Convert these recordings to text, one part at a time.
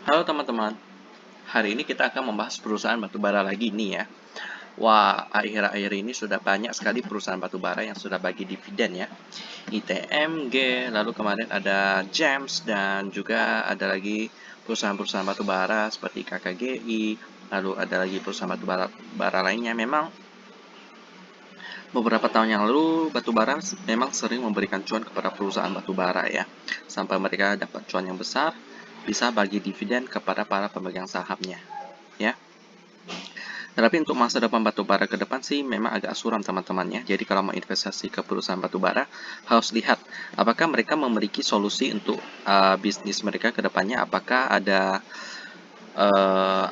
Halo teman-teman, hari ini kita akan membahas perusahaan batubara lagi nih ya. Wah, akhir-akhir ini sudah banyak sekali perusahaan batubara yang sudah bagi dividen ya. ITMG, lalu kemarin ada GEMS, dan juga ada lagi perusahaan-perusahaan batubara seperti KKGI, lalu ada lagi perusahaan batubara lainnya. Memang beberapa tahun yang lalu batubara memang sering memberikan cuan kepada perusahaan batubara ya. Sampai mereka dapat cuan yang besar, bisa bagi dividen kepada para pemegang sahamnya ya. Tapi untuk masa depan batubara ke depan sih memang agak suram teman-teman ya. Jadi kalau mau investasi ke perusahaan batubara harus lihat apakah mereka memiliki solusi untuk bisnis mereka ke depannya, apakah ada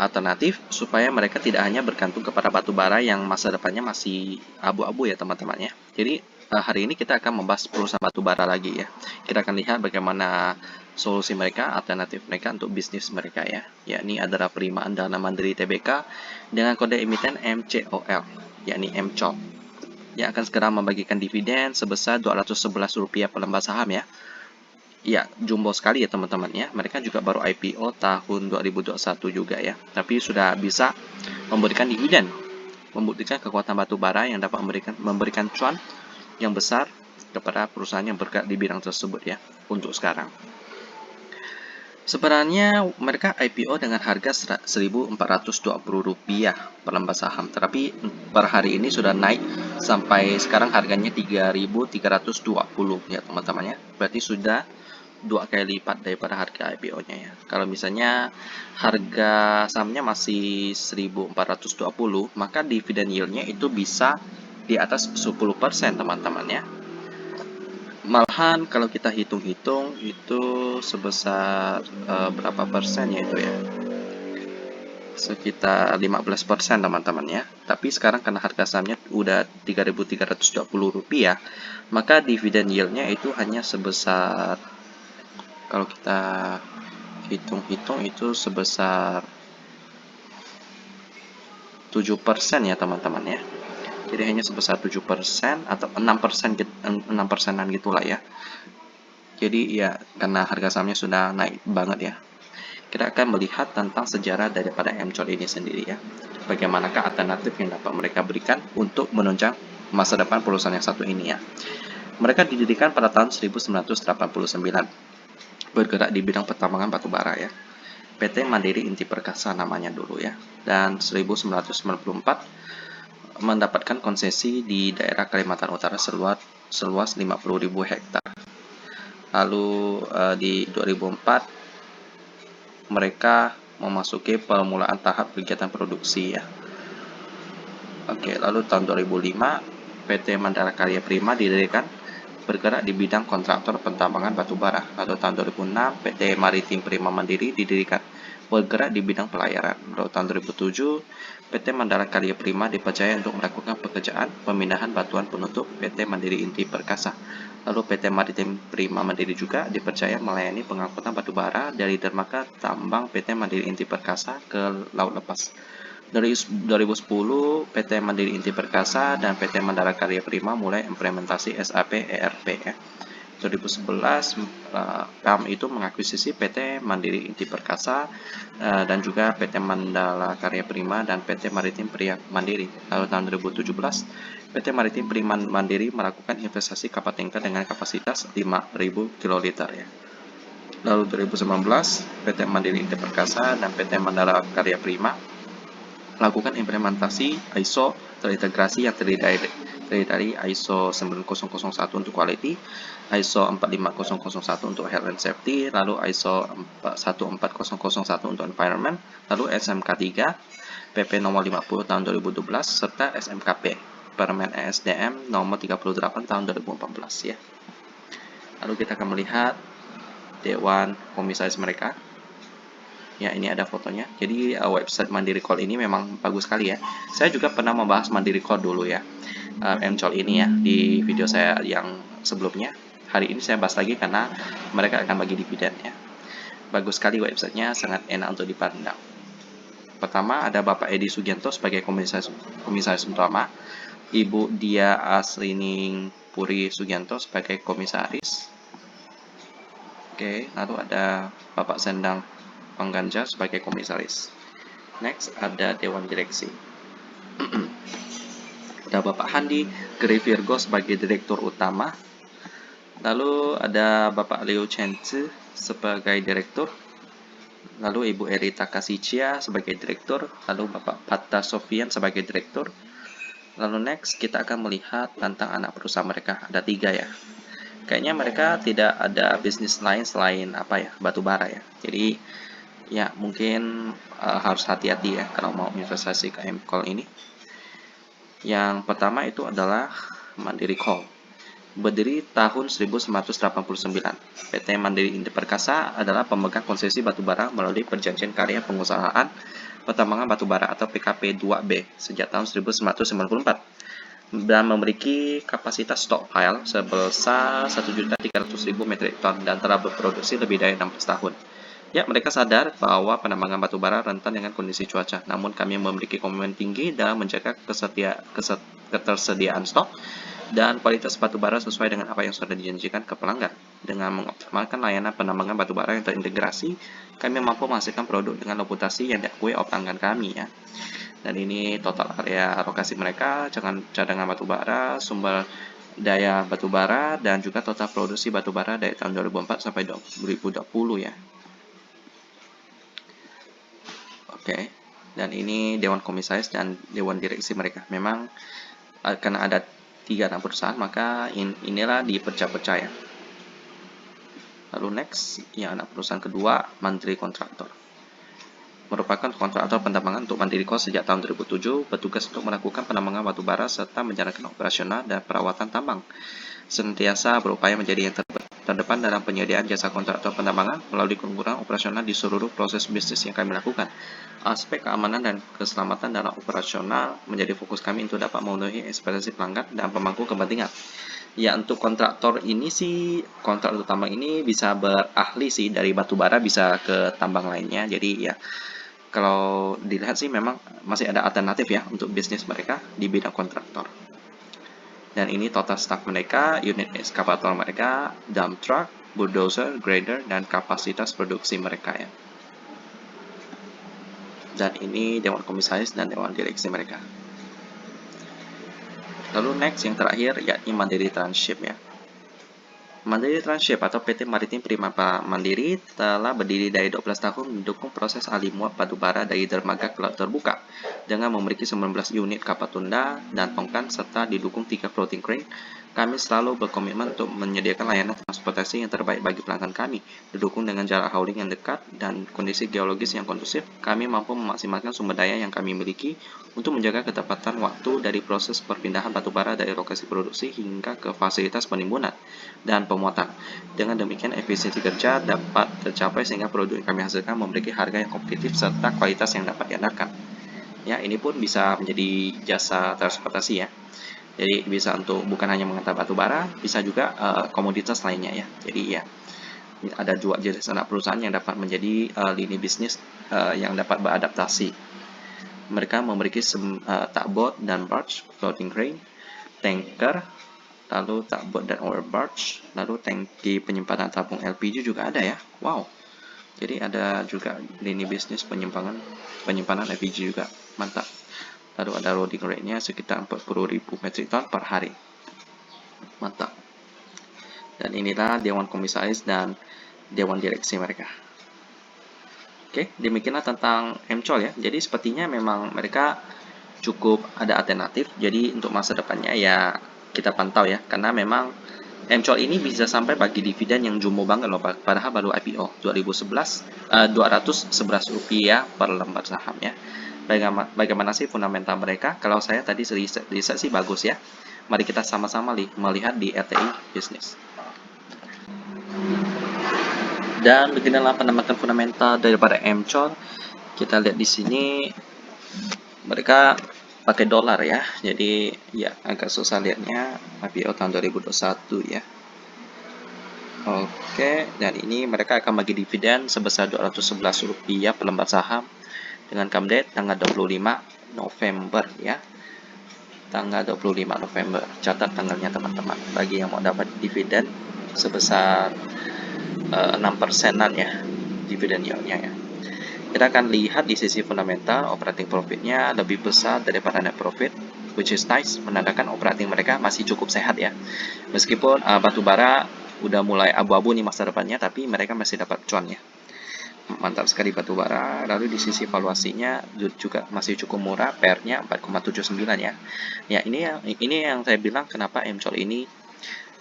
alternatif supaya mereka tidak hanya bergantung kepada batubara yang masa depannya masih abu-abu ya teman-teman ya. Jadi hari ini kita akan membahas perusahaan batubara lagi ya. Kita akan lihat bagaimana solusi mereka, alternatif mereka untuk bisnis mereka ya. Yakni adalah Prima Andana Mandiri Tbk dengan kode emiten MCOL, yakni MCOL, yang akan segera membagikan dividen sebesar Rp211 per lembar saham ya. Ya, jumbo sekali ya teman-teman ya. Mereka juga baru IPO tahun 2021 juga ya. Tapi sudah bisa memberikan dividen, membuktikan kekuatan batubara yang dapat memberikan cuan yang besar kepada perusahaan yang bergerak di bidang tersebut ya untuk sekarang. Sebenarnya mereka IPO dengan harga Rp1.420 per lembar saham, tetapi per hari ini sudah naik sampai sekarang harganya Rp3.320 ya teman-teman ya. Berarti sudah 2 kali lipat daripada harga IPO-nya ya. Kalau misalnya harga sahamnya masih 1.420, maka dividen yield-nya itu bisa di atas 10% teman-teman ya. Malahan kalau kita hitung-hitung itu sebesar berapa persen ya itu ya? Sekitar 15% teman-teman ya. Tapi sekarang karena harga sahamnya udah Rp3.320, maka dividen yield-nya itu hanya sebesar, kalau kita hitung-hitung itu sebesar 7% ya teman-teman ya. Jadi hanya sebesar 7% atau 6%, 6%-an gitulah ya. Jadi ya karena harga sahamnya sudah naik banget ya. Kita akan melihat tentang sejarah daripada MCOL ini sendiri ya. Bagaimanakah alternatif yang dapat mereka berikan untuk menunjang masa depan perusahaan yang satu ini ya. Mereka didirikan pada tahun 1989. Bergerak di bidang pertambangan batubara ya. PT Mandiri Inti Perkasa namanya dulu ya. Dan 1994 mendapatkan konsesi di daerah Kalimantan Utara seluas 50.000 hektar. Lalu di 2004 mereka memasuki permulaan tahap kegiatan produksi ya. Oke, lalu tahun 2005 PT Mandala Karya Prima didirikan bergerak di bidang kontraktor pentambangan batubara. Lalu tahun 2006 PT Maritim Prima Mandiri didirikan bergerak di bidang pelayaran. Lalu tahun 2007 PT Mandala Karya Prima dipercaya untuk melakukan pekerjaan pemindahan batuan penutup PT Mandiri Inti Perkasa. Lalu PT Maritim Prima Mandiri juga dipercaya melayani pengangkutan batubara dari dermaga tambang PT Mandiri Inti Perkasa ke laut lepas. Dari 2010, PT Mandiri Inti Perkasa dan PT Mandala Karya Prima mulai implementasi SAP ERP ya. 2011, PAM itu mengakuisisi PT Mandiri Inti Perkasa dan juga PT Mandala Karya Prima dan PT Maritim Prima Mandiri. Lalu tahun 2017, PT Maritim Prima Mandiri melakukan investasi kapal tanker dengan kapasitas 5.000 kiloliter ya. Lalu 2019, PT Mandiri Inti Perkasa dan PT Mandala Karya Prima lakukan implementasi ISO terintegrasi yang terdiri dari ISO 9001 untuk quality, ISO 45001 untuk health and safety, lalu ISO 14001 untuk environment, lalu SMK 3, PP nomor 50 tahun 2012, serta SMKP, Permen ESDM nomor 38 tahun 2014 ya. Lalu kita akan melihat Dewan Komisaris mereka. Ya, ini ada fotonya. Jadi website Mandiri Call ini memang bagus sekali ya. Saya juga pernah membahas Mandiri Call dulu ya, MCOL ini ya, di video saya yang sebelumnya. Hari ini saya bahas lagi karena mereka akan bagi dividen ya. Bagus sekali websitenya, sangat enak untuk dipandang. Pertama ada Bapak Edi Sugianto sebagai komisaris utama, Ibu Dia Asrining Puri Sugianto sebagai komisaris. Oke, lalu ada Bapak Sendang Pangganja sebagai komisaris. Next ada Dewan Direksi. Ada Bapak Handi Grevirgo sebagai Direktur Utama. Lalu ada Bapak Liu Chengzi sebagai Direktur. Lalu Ibu Erita Kasicia sebagai Direktur. Lalu Bapak Patta Sofian sebagai Direktur. Lalu next kita akan melihat tentang anak perusahaan mereka. Ada 3 ya. Kayaknya mereka tidak ada bisnis lain selain batu bara ya. Jadi ya mungkin harus hati-hati ya kalau mau investasi ke Coal ini. Yang pertama itu adalah Mandiri Coal. Berdiri tahun 1989. PT Mandiri Indah Perkasa adalah pemegang konsesi batubara melalui Perjanjian Karya Pengusahaan Pertambangan Batubara atau PKP 2B sejak tahun 1994 dan memiliki kapasitas stockpile sebesar 1.300.000 metrik ton dan telah berproduksi lebih dari 16 tahun. Ya, mereka sadar bahwa penambangan batubara rentan dengan kondisi cuaca, namun kami memiliki komitmen tinggi dalam menjaga ketersediaan stok dan kualitas batubara sesuai dengan apa yang sudah dijanjikan ke pelanggan. Dengan mengoptimalkan layanan penambangan batubara yang terintegrasi, kami mampu menghasilkan produk dengan reputasi yang diakui oleh pelanggan kami ya. Dan ini total area alokasi mereka, cadangan batubara, sumber daya batubara, dan juga total produksi batubara dari tahun 2004 sampai 2020 ya. Oke, dan ini Dewan Komisaris dan Dewan Direksi mereka. Memang karena ada 3 anak perusahaan, maka inilah dipercaya ya. Lalu next, yang anak perusahaan kedua, Mandiri Kontraktor. Merupakan kontraktor penambangan untuk Mandiri Coal sejak tahun 2007, bertugas untuk melakukan penambangan batubara serta menjalankan operasional dan perawatan tambang. Senantiasa berupaya menjadi yang terdepan dalam penyediaan jasa kontraktor penambangan melalui keunggulan operasional di seluruh proses bisnis yang kami lakukan. Aspek keamanan dan keselamatan dalam operasional menjadi fokus kami untuk dapat memenuhi ekspektasi pelanggan dan pemangku kepentingan. Ya, untuk kontraktor ini sih, kontraktor tambang ini bisa berahli sih dari batubara bisa ke tambang lainnya. Jadi ya, kalau dilihat sih memang masih ada alternatif ya untuk bisnis mereka di bidang kontraktor. Dan ini total staff mereka, unit ekskavator mereka, dump truck, bulldozer, grader, dan kapasitas produksi mereka ya. Dan ini Dewan Komisaris dan Dewan Direksi mereka. Lalu next yang terakhir yakni Mandiri Transship ya. Mandiri Transship atau PT Maritim Prima Mandiri telah berdiri dari 12 tahun mendukung proses alih muat batubara dari dermaga ke laut terbuka dengan memiliki 19 unit kapal tunda dan tongkang serta didukung 3 floating crane. Kami selalu berkomitmen untuk menyediakan layanan transportasi yang terbaik bagi pelanggan kami. Didukung dengan jarak hauling yang dekat dan kondisi geologis yang kondusif, kami mampu memaksimalkan sumber daya yang kami miliki untuk menjaga ketepatan waktu dari proses perpindahan batubara dari lokasi produksi hingga ke fasilitas penimbunan dan pemuatan. Dengan demikian, efisiensi kerja dapat tercapai sehingga produk yang kami hasilkan memiliki harga yang kompetitif serta kualitas yang dapat diandalkan. Ya, ini pun bisa menjadi jasa transportasi ya. Jadi bisa untuk bukan hanya mengantar batu bara, bisa juga komoditas lainnya ya. Jadi ya ada dua jenis anak perusahaan yang dapat menjadi lini bisnis yang dapat beradaptasi. Mereka memiliki tugboat dan barge, floating crane, tanker, lalu tugboat dan oil barge, lalu tangki penyimpanan tabung LPG juga ada ya. Wow. Jadi ada juga lini bisnis penyimpanan LPG juga. Mantap. Lalu ada loading rate-nya sekitar 40.000 metrik ton per hari. Mantap. Dan inilah Dewan Komisaris dan Dewan Direksi mereka. Oke, demikianlah tentang MCOL ya. Jadi sepertinya memang mereka cukup ada alternatif. Jadi untuk masa depannya ya kita pantau ya. Karena memang MCOL ini bisa sampai bagi dividen yang jumbo banget loh. Padahal baru IPO 2011, Rp211 per lembar saham ya. Bagaimana sih fundamental mereka? Kalau saya tadi riset sih bagus ya. Mari kita sama-sama melihat di RTI Business. Dan beginilah penambahan fundamental daripada MCOL. Kita lihat di sini mereka pakai dolar ya. Jadi ya agak susah lihatnya IPO tahun 2021 ya. Oke, dan ini mereka akan bagi dividen sebesar Rp211 per lembar saham dengan come date tanggal 25 November ya. Tanggal 25 November. Catat tanggalnya teman-teman. Bagi yang mau dapat dividen sebesar 6%-an ya. dividen yield-nya ya. Kita akan lihat di sisi fundamental operating profit-nya lebih besar daripada net profit, which is nice, menandakan operating mereka masih cukup sehat ya. Meskipun batubara udah mulai abu-abu nih masa depannya, tapi mereka masih dapat cuan ya. Mantap sekali batubara. Lalu di sisi valuasinya juga masih cukup murah, PER-nya 4,79 ya. Ya, ini yang saya bilang kenapa MCOL ini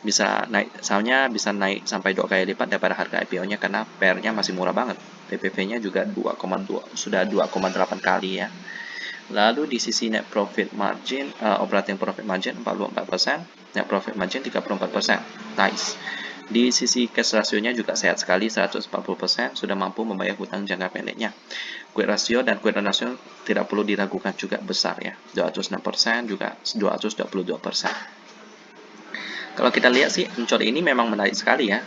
bisa naik, sahamnya bisa naik sampai 2 kali lipat daripada harga IPO-nya karena PER-nya masih murah banget. PPV-nya juga 2,2 sudah 2,8 kali ya. Lalu di sisi net profit margin, operating profit margin 44%, net profit margin 34%. Nice. Di sisi cash ratio-nya juga sehat sekali, 140%, sudah mampu membayar hutang jangka pendeknya. Quick ratio dan quick ratio tidak perlu diragukan juga besar ya, 206% juga 222%. Kalau kita lihat sih, MCOR ini memang menarik sekali ya,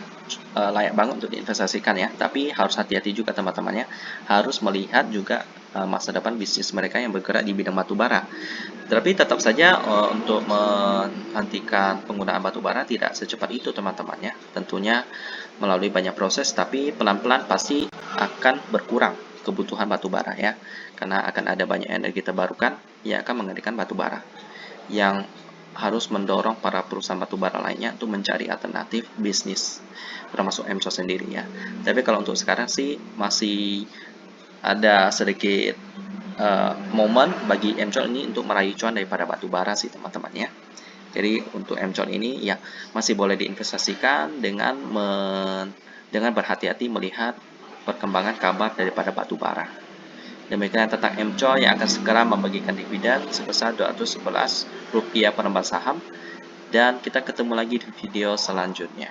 layak banget untuk diinvestasikan ya, tapi harus hati-hati juga teman-temannya, harus melihat juga masa depan bisnis mereka yang bergerak di bidang batubara. Tapi tetap saja untuk menghentikan penggunaan batubara tidak secepat itu teman-temannya, tentunya melalui banyak proses, tapi pelan-pelan pasti akan berkurang kebutuhan batubara ya, karena akan ada banyak energi terbarukan yang akan menggantikan batubara, yang harus mendorong para perusahaan batubara lainnya untuk mencari alternatif bisnis, termasuk MCO sendiri ya. Tapi kalau untuk sekarang sih masih ada sedikit momen bagi MCO ini untuk meraih cuan daripada batubara sih teman-teman ya. Jadi untuk MCO ini ya masih boleh diinvestasikan dengan berhati-hati melihat perkembangan kabar daripada batubara. Demikian tentang MCO yang akan segera membagikan dividen sebesar Rp211 per lembar saham. Dan kita ketemu lagi di video selanjutnya.